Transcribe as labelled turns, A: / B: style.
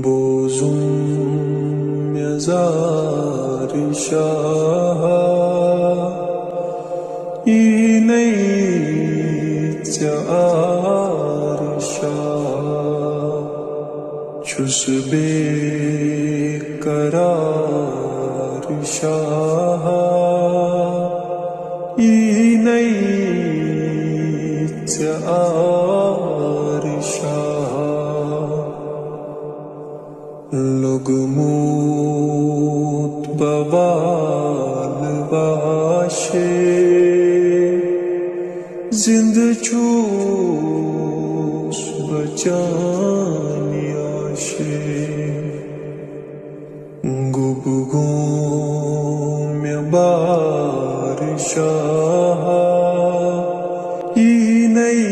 A: بوزم مزار شاه اینیت آرشاه چوس بے قرار شاه اینیت آرشاه لوگ موت بوال باشے زند چوس بچانی آشے گبگوں میں بارشاہ اینیت